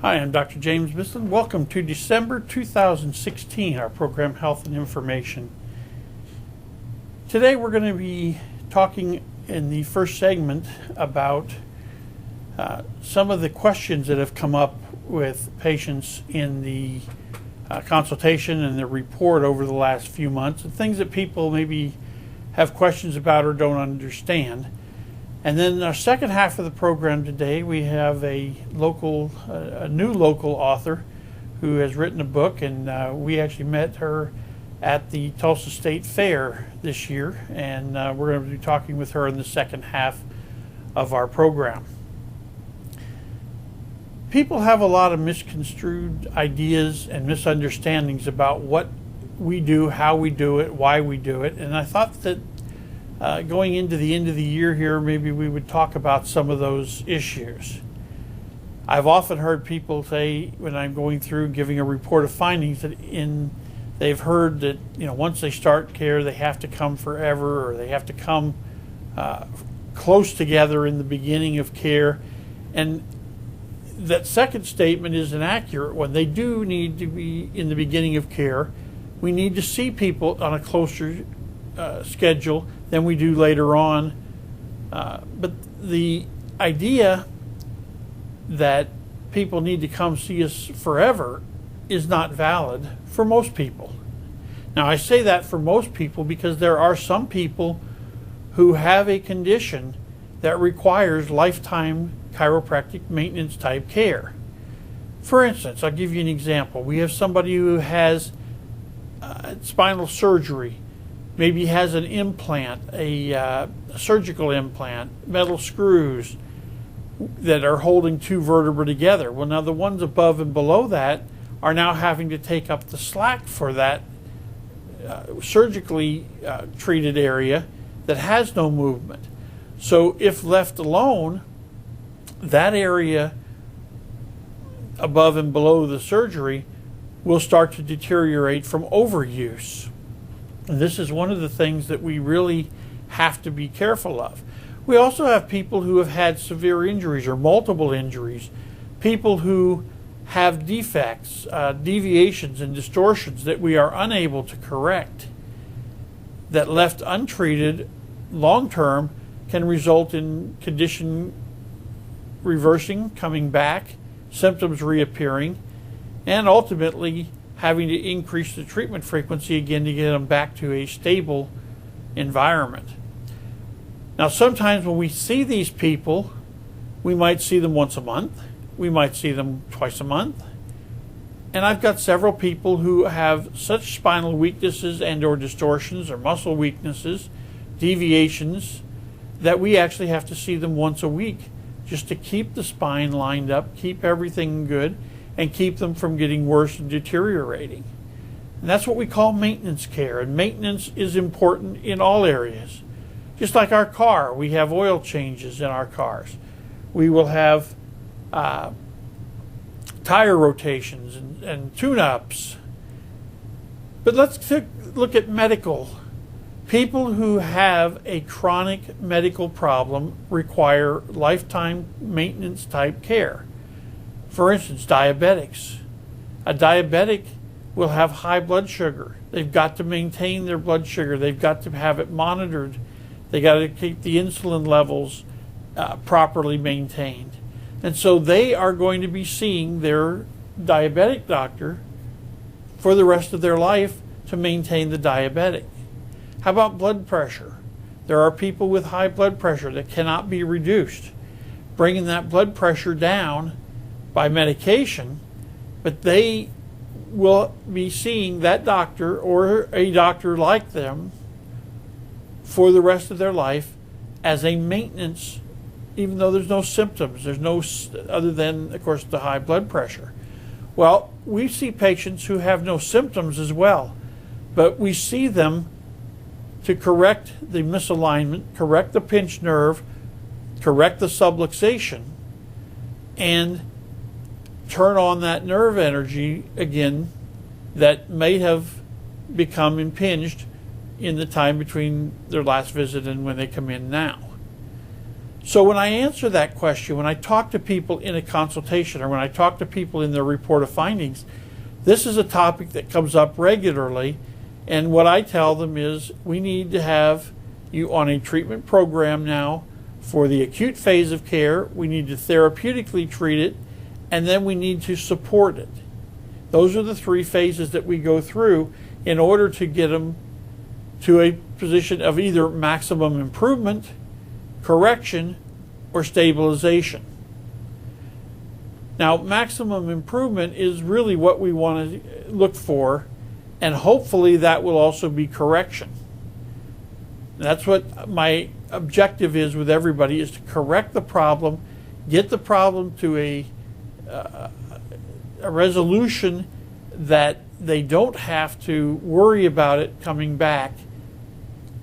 Hi, I'm Dr. James Bissland. Welcome to December 2016, our program Health and Information. Today we're going to be talking in the first segment about some of the questions that have come up with patients in the consultation and the report over the last few months, and things that people maybe have questions about or don't understand. And then our second half of the program today, we have a new local author who has written a book, and we actually met her at the Tulsa State Fair this year, and we're going to be talking with her in the second half of our program. People have a lot of misconstrued ideas and misunderstandings about what we do, how we do it, why we do it, and I thought that going into the end of the year here, maybe we would talk about some of those issues. I've often heard people say, when I'm going through giving a report of findings, that they've heard that once they start care, they have to come forever, or they have to come close together in the beginning of care. And that second statement is an accurate one. They do need to be in the beginning of care. We need to see people on a closer schedule than we do later on. But the idea that people need to come see us forever is not valid for most people. Now, I say that for most people because there are some people who have a condition that requires lifetime chiropractic maintenance type care. For instance, I'll give you an example. We have somebody who has spinal surgery. Maybe has an implant, a surgical implant, metal screws that are holding two vertebrae together. Well, now the ones above and below that are now having to take up the slack for that surgically treated area that has no movement. So if left alone, that area above and below the surgery will start to deteriorate from overuse. And this is one of the things that we really have to be careful of. We also have people who have had severe injuries or multiple injuries, people who have defects, deviations and distortions that we are unable to correct, that left untreated long-term can result in condition reversing, coming back, symptoms reappearing, and ultimately having to increase the treatment frequency again to get them back to a stable environment. Now, sometimes when we see these people, we might see them once a month, we might see them twice a month, and I've got several people who have such spinal weaknesses and or distortions or muscle weaknesses, deviations, that we actually have to see them once a week just to keep the spine lined up, keep everything good, and keep them from getting worse and deteriorating. And that's what we call maintenance care. And maintenance is important in all areas. Just like our car, we have oil changes in our cars. We will have tire rotations and tune-ups. But let's look at medical. People who have a chronic medical problem require lifetime maintenance type care. For instance, diabetics. A diabetic will have high blood sugar. They've got to maintain their blood sugar. They've got to have it monitored. They got to keep the insulin levels properly maintained. And so they are going to be seeing their diabetic doctor for the rest of their life to maintain the diabetic. How about blood pressure? There are people with high blood pressure that cannot be reduced. Bringing that blood pressure down by medication, but they will be seeing that doctor or a doctor like them for the rest of their life as a maintenance, even though there's no symptoms. There's no, other than, of course, the high blood pressure. Well, we see patients who have no symptoms as well, but we see them to correct the misalignment, correct the pinched nerve, correct the subluxation, and turn on that nerve energy again that may have become impinged in the time between their last visit and when they come in now. So when I answer that question, when I talk to people in a consultation or when I talk to people in their report of findings, this is a topic that comes up regularly. And what I tell them is we need to have you on a treatment program now for the acute phase of care. We need to therapeutically treat it, and then we need to support it. Those are the three phases that we go through in order to get them to a position of either maximum improvement, correction, or stabilization. Now, maximum improvement is really what we want to look for, and hopefully that will also be correction. That's what my objective is with everybody, is to correct the problem, get the problem to a resolution that they don't have to worry about it coming back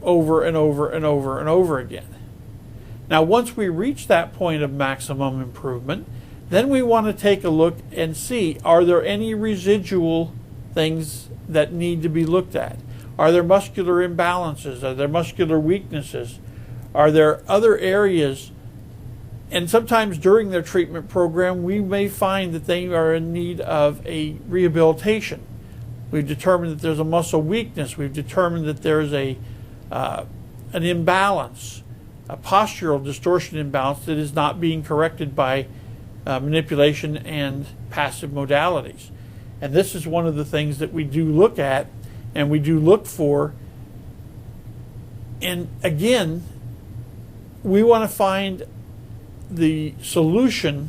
over and over and over and over again. Now, once we reach that point of maximum improvement, then we want to take a look and see, are there any residual things that need to be looked at? Are there muscular imbalances? Are there muscular weaknesses? Are there other areas? And sometimes during their treatment program, we may find that they are in need of a rehabilitation. We've determined that there's a muscle weakness. We've determined that there's an imbalance, a postural distortion imbalance that is not being corrected by manipulation and passive modalities. And this is one of the things that we do look at and we do look for. And again, we want to find the solution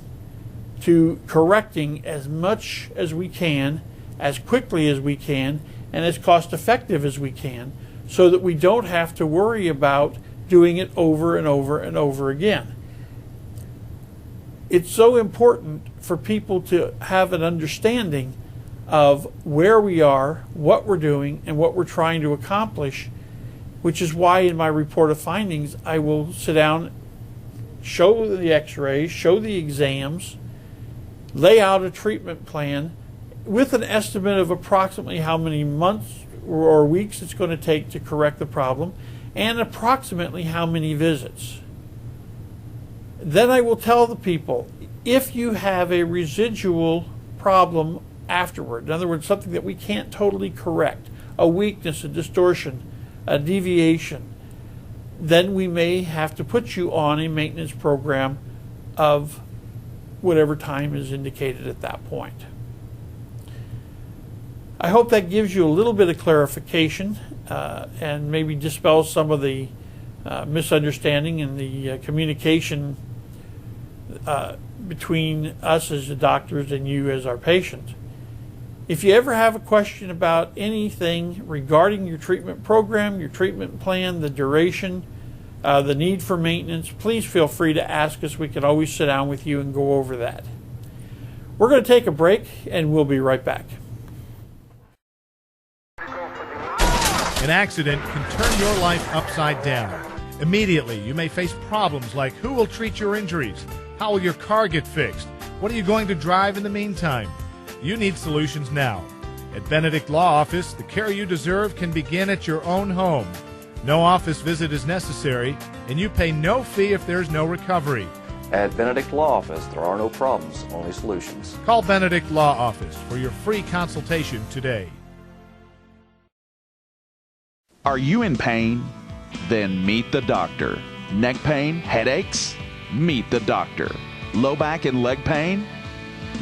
to correcting as much as we can, as quickly as we can, and as cost effective as we can, so that we don't have to worry about doing it over and over and over again. It's so important for people to have an understanding of where we are, what we're doing, and what we're trying to accomplish, which is why in my report of findings I will sit down, show the x-rays, show the exams, lay out a treatment plan with an estimate of approximately how many months or weeks it's going to take to correct the problem, and approximately how many visits. Then I will tell the people, if you have a residual problem afterward, in other words, something that we can't totally correct, a weakness, a distortion, a deviation, then we may have to put you on a maintenance program of whatever time is indicated at that point. I hope that gives you a little bit of clarification and maybe dispels some of the misunderstanding and the communication between us as the doctors and you as our patient. If you ever have a question about anything regarding your treatment program, your treatment plan, the duration, the need for maintenance, please feel free to ask us. We can always sit down with you and go over that. We're going to take a break and we'll be right back. An accident can turn your life upside down. Immediately, you may face problems like who will treat your injuries? How will your car get fixed? What are you going to drive in the meantime? You need solutions now. At Benedict Law Office, the care you deserve can begin at your own home. No office visit is necessary, and you pay no fee if there's no recovery. At Benedict Law Office, there are no problems, only solutions. Call Benedict Law Office for your free consultation today. Are you in pain? Then meet the doctor. Neck pain, headaches? Meet the doctor. Low back and leg pain?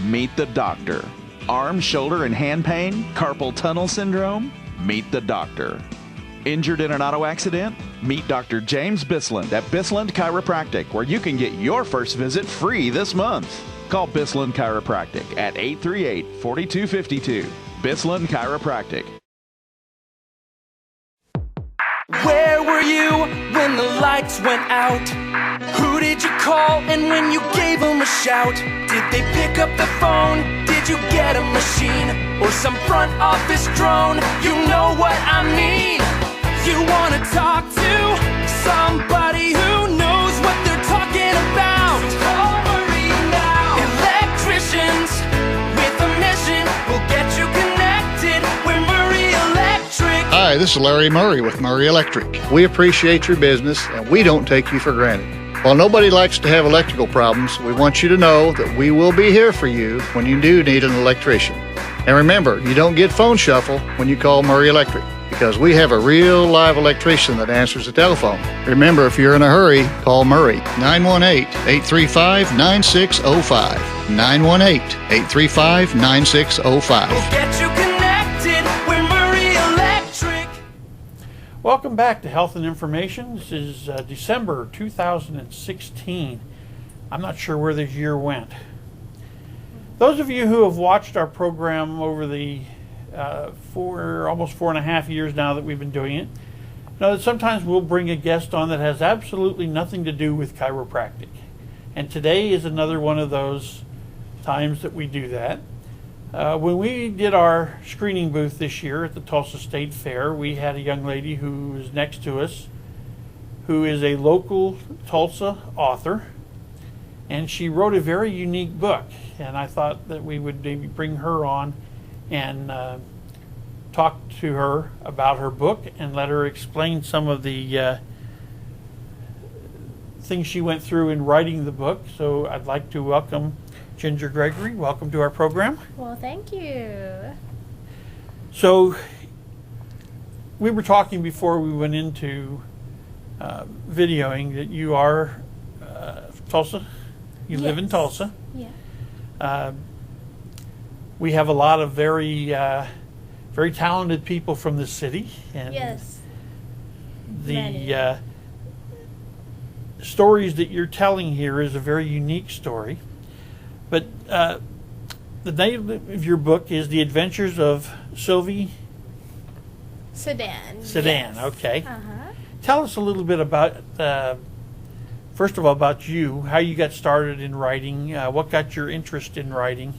Meet the doctor. Arm, shoulder, and hand pain? Carpal tunnel syndrome? Meet the doctor. Injured in an auto accident? Meet Dr. James Bissland at Bissland Chiropractic, where you can get your first visit free this month. Call Bissland Chiropractic at 838-4252. Bissland Chiropractic. Where were you when the lights went out? Who did you call and when you gave them a shout? Did they pick up the phone? Did you get a machine? Or some front office drone? You know what I mean. You wanna talk to somebody who knows what they're talking about. So call Marie now. Electricians with a mission will get you connected with Marie Electric. Hi, this is Larry Murray with Murray Electric. We appreciate your business and we don't take you for granted. While nobody likes to have electrical problems, we want you to know that we will be here for you when you do need an electrician. And remember, you don't get phone shuffle when you call Murray Electric, because we have a real live electrician that answers the telephone. Remember, if you're in a hurry, call Murray, 918-835-9605. 918-835-9605. We'll get you connected with Murray Electric. Welcome back to Health and Information. This is December 2016. I'm not sure where this year went. Those of you who have watched our program over the almost 4.5 years now that we've been doing it, know that sometimes we'll bring a guest on that has absolutely nothing to do with chiropractic. And today is another one of those times that we do that. When we did our screening booth this year at the Tulsa State Fair, we had a young lady who is next to us who is a local Tulsa author, and she wrote a very unique book. And I thought that we would maybe bring her on and talk to her about her book and let her explain some of the things she went through in writing the book. So I'd like to welcome Ginger Gregory. Welcome to our program. Well, thank you. So we were talking before we went into videoing that you are Tulsa. You live in Yes. Tulsa. Yeah. We have a lot of very talented people from the city, and Yes. the Many. stories that you're telling here is a very unique story. But the name of your book is The Adventures of Sylvie Sedan. Sedan. Yes. Okay. Uh-huh. Tell us a little bit about, first of all, about you, how you got started in writing, what got your interest in writing.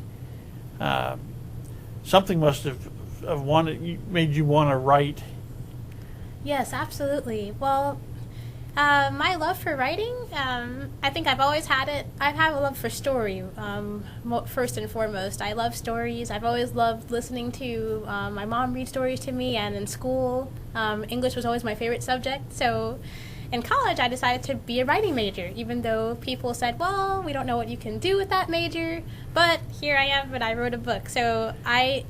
Something must have made you want to write. Yes, absolutely. Well, my love for writing, I think I've always had it. I have a love for story, first and foremost. I love stories. I've always loved listening to my mom read stories to me, and in school, English was always my favorite subject. So in college, I decided to be a writing major, even though people said, well, we don't know what you can do with that major. But here I am, and I wrote a book. So I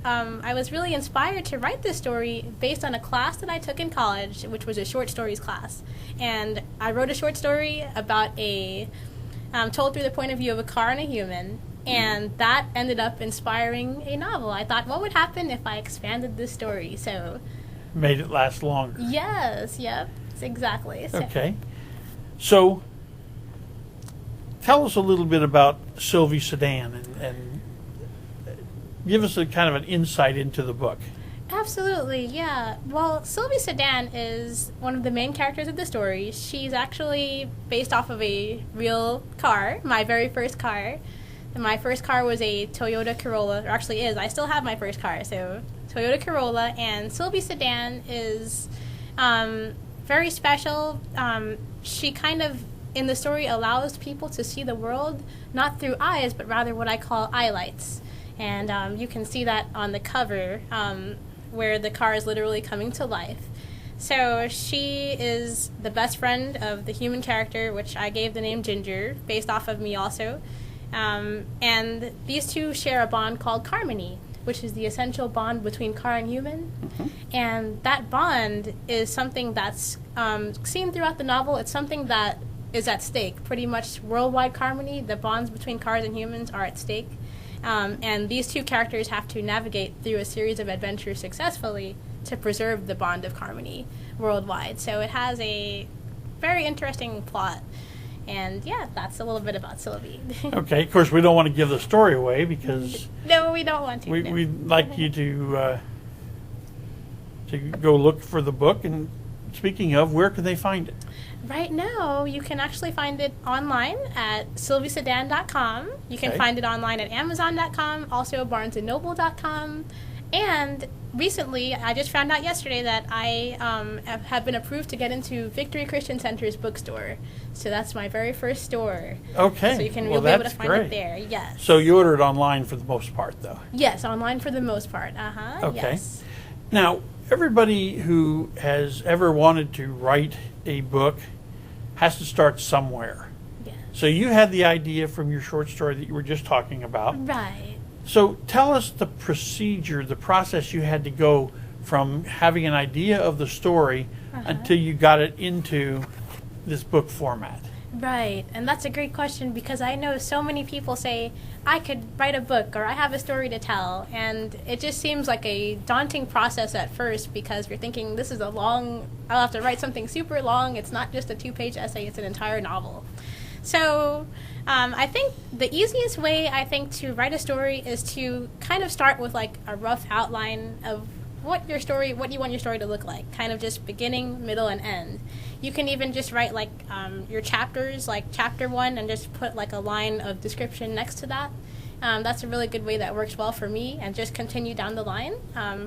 was really inspired to write this story based on a class that I took in college, which was a short stories class. And I wrote a short story about told through the point of view of a car and a human. And that ended up inspiring a novel. I thought, what would happen if I expanded this story? So Made it last longer. yes, yep, exactly. So, Okay. So tell us a little bit about Sylvie Sedan and give us a kind of an insight into the book. Absolutely, yeah. Well, Sylvie Sedan is one of the main characters of the story. She's actually based off of a real car, my very first car. And my first car was a Toyota Corolla, or actually is. I still have my first car, so Toyota Corolla. And Sylvie Sedan is very special. She kind of, in the story, allows people to see the world not through eyes, but rather what I call eye lights. And you can see that on the cover, where the car is literally coming to life. So she is the best friend of the human character, which I gave the name Ginger, based off of me also. And these two share a bond called Carmony, which is the essential bond between car and human. Mm-hmm. And that bond is something that's seen throughout the novel. It's something that is at stake. Pretty much worldwide harmony, the bonds between cars and humans are at stake. And these two characters have to navigate through a series of adventures successfully to preserve the bond of harmony worldwide. So it has a very interesting plot. And yeah, that's a little bit about Sylvie. Okay, of course we don't want to give the story away because No, we don't want to. no. we'd like you to go look for the book. And speaking of, where can they find it? Right now, you can actually find it online at sylviesedan.com. You can Okay. find it online at amazon.com, also barnesandnoble.com. And recently, I just found out yesterday that I have been approved to get into Victory Christian Center's bookstore. So that's my very first store. Okay, So you can well, you'll be able to that's find great. it there. Yes. So you order it online for the most part, though. Yes, online for the most part. Uh-huh. Okay. Yes. Now, everybody who has ever wanted to write a book has to start somewhere. So you had the idea from your short story that you were just talking about. Right. So tell us the procedure, the process you had to go from having an idea of the story until you got it into this book format. Right, and that's a great question because I know so many people say, I could write a book or I have a story to tell, and it just seems like a daunting process at first because you're thinking, this is I'll have to write something super long, it's not just a 2-page essay, it's an entire novel. So I think the easiest way, to write a story is to kind of start with like a rough outline of what you want your story to look like, kind of just beginning, middle, and end. You can even just write like your chapters, like chapter 1, and just put like a line of description next to that. That's a really good way that works well for me, and just continue down the line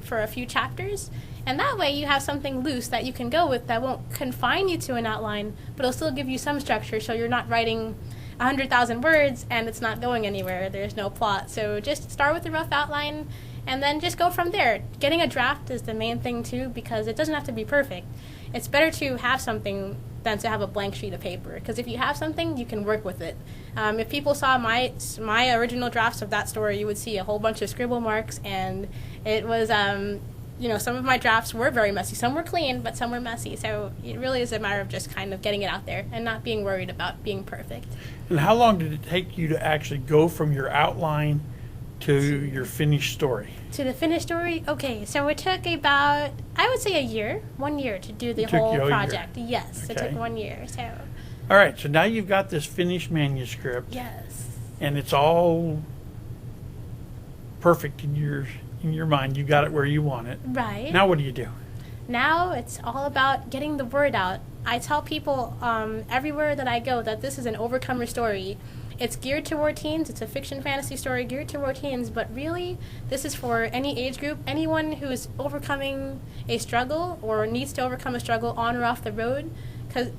for a few chapters. And that way you have something loose that you can go with that won't confine you to an outline, but it'll still give you some structure so you're not writing 100,000 words and it's not going anywhere. There's no plot. So just start with a rough outline and then just go from there. Getting a draft is the main thing too, because it doesn't have to be perfect. It's better to have something than to have a blank sheet of paper, because if you have something, you can work with it. If people saw my original drafts of that story, you would see a whole bunch of scribble marks, and it was, some of my drafts were very messy. Some were clean, but some were messy. So it really is a matter of just kind of getting it out there and not being worried about being perfect. And how long did it take you to actually go from your outline to your finished story? To the finished story? Okay, so it took about, I would say 1 year to do the whole project. Yes, it Okay. took 1 year. So All right, so now you've got this finished manuscript. yes. And it's all perfect in your mind. You got it where you want it. Right. Now what do you do? Now it's all about getting the word out. I tell people everywhere that I go that this is an overcomer story. It's geared toward teens. It's a fiction fantasy story geared toward teens, but really this is for any age group, anyone who is overcoming a struggle or needs to overcome a struggle on or off the road, because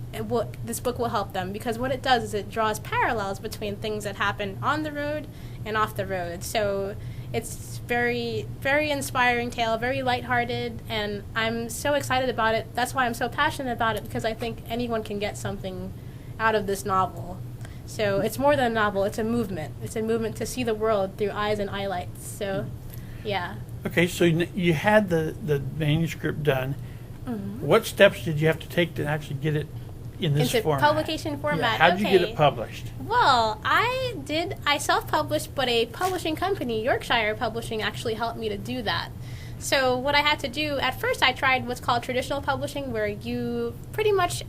this book will help them, because what it does is it draws parallels between things that happen on the road and off the road. So it's very, very inspiring tale, very lighthearted, and I'm so excited about it. That's why I'm so passionate about it, because I think anyone can get something out of this novel. So it's more than a novel, it's a movement. It's a movement to see the world through eyes and eyelights. So, yeah. Okay, so you had the manuscript done. Mm-hmm. What steps did you have to take to actually get it in this Into format? publication format. Yeah, how'd you get Okay. it published? Well, I self-published, but a publishing company, Yorkshire Publishing, actually helped me to do that. So what I had to do, at first I tried what's called traditional publishing, where you pretty much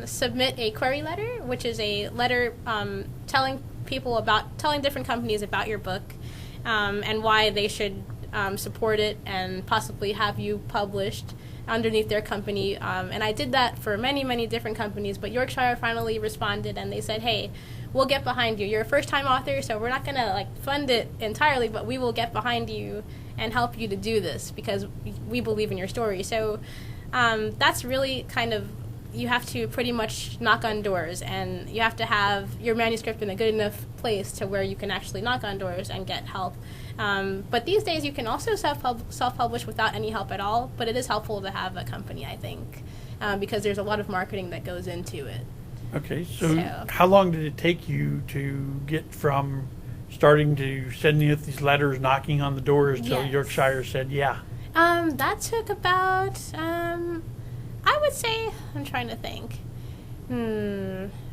submit a query letter, which is a letter telling different companies about your book and why they should support it and possibly have you published underneath their company. And I did that for many, many different companies, but Yorkshire finally responded and they said, hey, we'll get behind you. You're a first-time author, so we're not going to fund it entirely, but we will get behind you and help you to do this because we believe in your story. So that's really kind of, you have to pretty much knock on doors, and you have to have your manuscript in a good enough place to where you can actually knock on doors and get help. But these days you can also self-publish without any help at all, but it is helpful to have a company, I think, because there's a lot of marketing that goes into it. Okay, so how long did it take you to get from starting to sending out these letters, knocking on the doors, till Yes. Yorkshire said, yeah? That took about, I would say, I'm trying to think,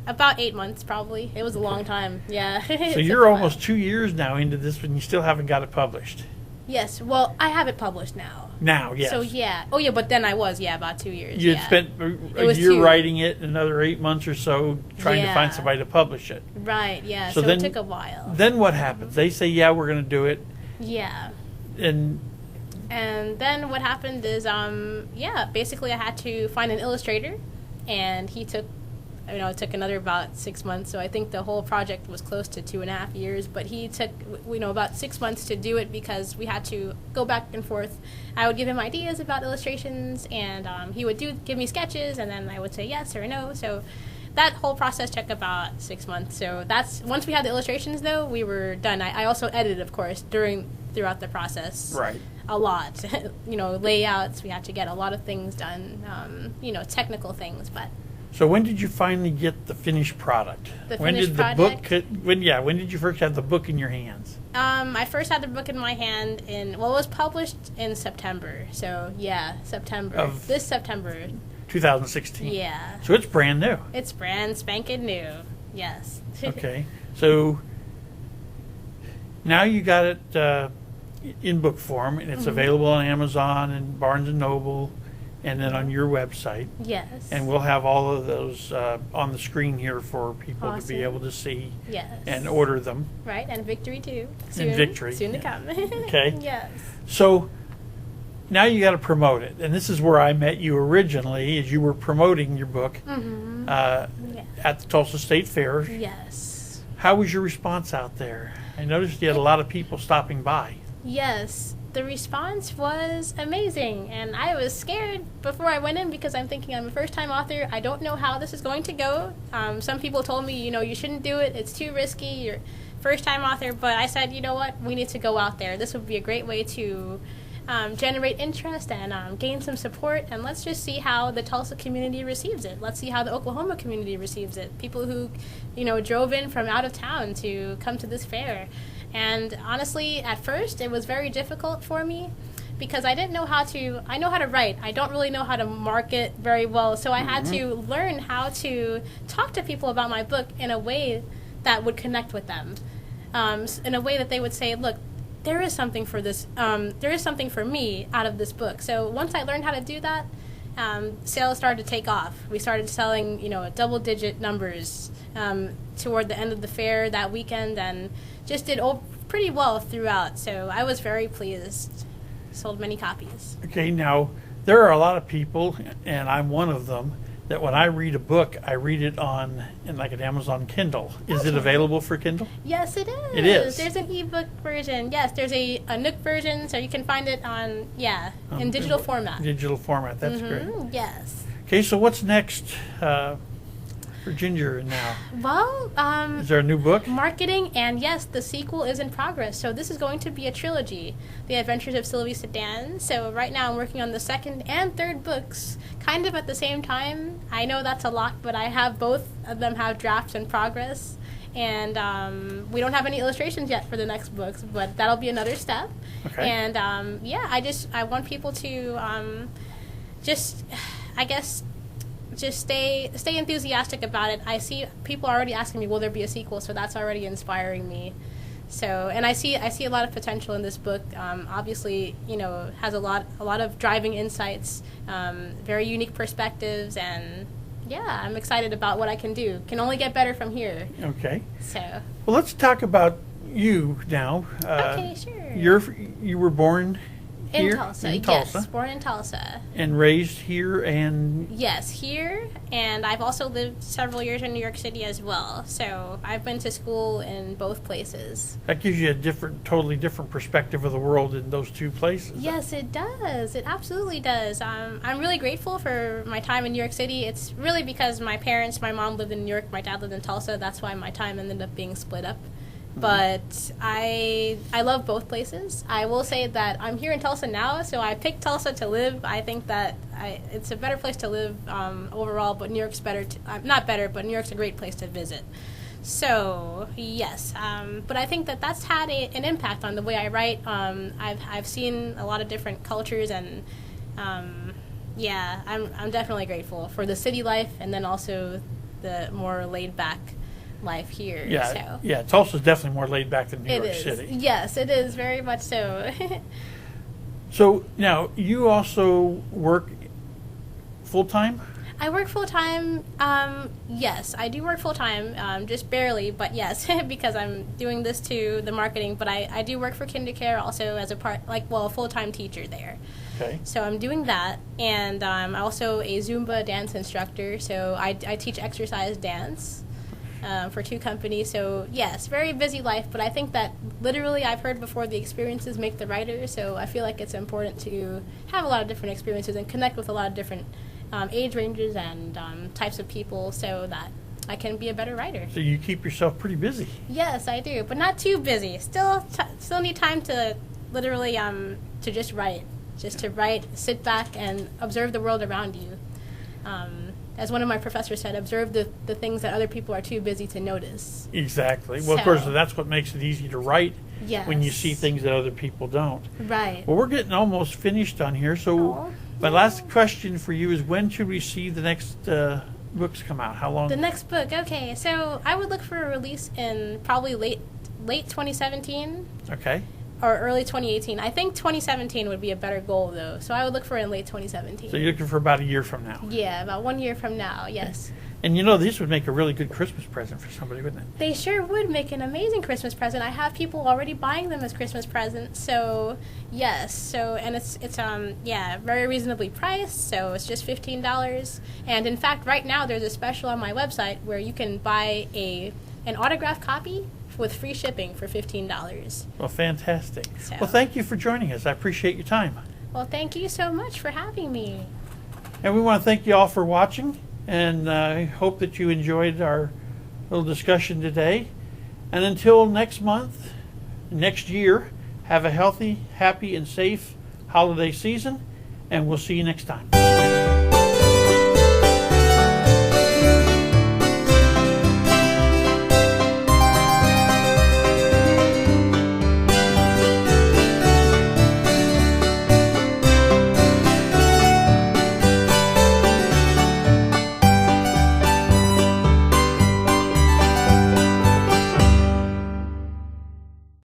about 8 months probably. It was a long time, yeah. So you're almost 2 years now into this, and you still haven't got it published. Yes, well, I have it published now. Now, yes. So, yeah. Oh, yeah, but then I was, about 2 years. You had spent a was year 2. writing it, another 8 months or so trying to find Yeah. somebody to publish it. Right, yeah, So so then- it took a while. Then what happens? They say, yeah, we're going to do it. Yeah. And And then what happened is, basically I had to find an illustrator, and he took, it took another about 6 months, so I think the whole project was close to 2.5 years, but he took, about 6 months to do it because we had to go back and forth. I would give him ideas about illustrations, and he would give me sketches, and then I would say yes or no, so that whole process took about 6 months. So once we had the illustrations, though, we were done. I also edited, of course, throughout the process. right. A lot. Layouts, we had to get a lot of things done, technical things, but So when did you finally get the finished product? The when finished did the product? book? When did you first have the book in your hands? I first had the book in my hand it was published in September. So yeah, September. This September. 2016. Yeah. So it's brand new. It's brand spanking new. Yes. Okay. So now you got it in book form, and it's available on Amazon and Barnes and Noble, and then on your website. Yes. And we'll have all of those on the screen here for people to be Awesome. able to see Yes. and order them. Right, and Victory too. And Victory, Soon to yeah. come. Okay. Yes. So now you got to promote it, and this is where I met you originally, as you were promoting your book Yeah. at the Tulsa State Fair. Yes. How was your response out there? I noticed you had a lot of people stopping by. Yes. The response was amazing, and I was scared before I went in because I'm thinking I'm a first-time author. I don't know how this is going to go. Some people told me, you shouldn't do it. It's too risky. You're first-time author. But I said, you know what? We need to go out there. This would be a great way to generate interest and gain some support, and let's just see how the Tulsa community receives it. Let's see how the Oklahoma community receives it. People who, drove in from out of town to come to this fair. And honestly, at first, it was very difficult for me because I didn't know I know how to write. I don't really know how to market very well, so I had to learn how to talk to people about my book in a way that would connect with them, in a way that they would say, look, there is something for this, there is something for me out of this book. So once I learned how to do that, sales started to take off. We started selling, double-digit numbers toward the end of the fair that weekend, and just did pretty well throughout. So I was very pleased. Sold many copies. Okay, now there are a lot of people, and I'm one of them, that when I read a book, I read it in like an Amazon Kindle. Is it available for Kindle? Yes, it is. It is. There's an ebook version. Yes, there's a Nook version, so you can find it in digital format. Digital format, that's great. Yes. Okay, so what's next for Ginger now? Well, Is there a new book? marketing, and yes, the sequel is in progress. So this is going to be a trilogy, The Adventures of Sylvie Sedan. So right now I'm working on the second and third books, kind of at the same time. I know that's a lot, but I have both of them have drafts in progress. And we don't have any illustrations yet for the next books, but that'll be another step. Okay. And I want people to just stay enthusiastic about it. I see people already asking me, will there be a sequel? So that's already inspiring me. So, and I see a lot of potential in this book. Obviously, has a lot of driving insights, very unique perspectives, and yeah, I'm excited about what I can do. Can only get better from here. Okay. So. Well, let's talk about you now. Okay, sure. You were born here? In Tulsa, yes. Born in Tulsa. And raised here and... Yes, here, and I've also lived several years in New York City as well. So I've been to school in both places. That gives you a totally different perspective of the world in those two places. Yes, it does. It absolutely does. I'm really grateful for my time in New York City. It's really because my mom lived in New York, my dad lived in Tulsa. That's why my time ended up being split up. But I love both places. I will say that I'm here in Tulsa now, so I picked Tulsa to live. I think that it's a better place to live overall, but New York's better. Not better, but New York's a great place to visit. So yes, but I think that that's had an impact on the way I write. I've seen a lot of different cultures, and I'm definitely grateful for the city life, and then also the more laid back life here. Yeah, Tulsa's definitely more laid back than New York City. Yes, it is very much so. So now you also work full time? I work full time. Yes, I do work full time, just barely, but yes, because I'm doing this to the marketing. But I do work for KinderCare also as a full time teacher there. Okay. So I'm doing that, and I'm also a Zumba dance instructor. So I teach exercise dance. For 2 companies. So yes, very busy life, but I think that literally I've heard before, the experiences make the writer. So I feel like it's important to have a lot of different experiences and connect with a lot of different age ranges and types of people, so that I can be a better writer. So you keep yourself pretty busy. Yes, I do, but not too busy. Still need time to literally to just write, sit back and observe the world around you. as one of my professors said, observe the things that other people are too busy to notice. Exactly. Well, of course, So- that's what makes it easy to write when you see Yes. things that other people don't. Right. Well, we're getting almost finished on here, so Oh, my last question for you is, when should we see the next books come out? How long? The next book, okay. So I would look for a release in probably late 2017 Okay. or early 2018. I think 2017 would be a better goal, though. So I would look for it in late 2017. So you're looking for about a year from now. Yeah, about 1 year from now, yes. And you know, these would make a really good Christmas present for somebody, wouldn't it? They sure would make an amazing Christmas present. I have people already buying them as Christmas presents. So, yes. So, and it's very reasonably priced. So, it's just $15. And in fact, right now there's a special on my website where you can buy an autographed copy with free shipping for $15. Well, fantastic. So- Well, thank you for joining us. I appreciate your time. Well, thank you so much for having me. And we want to thank you all for watching, and I hope that you enjoyed our little discussion today. And until next month, next year, have a healthy, happy, and safe holiday season, and we'll see you next time.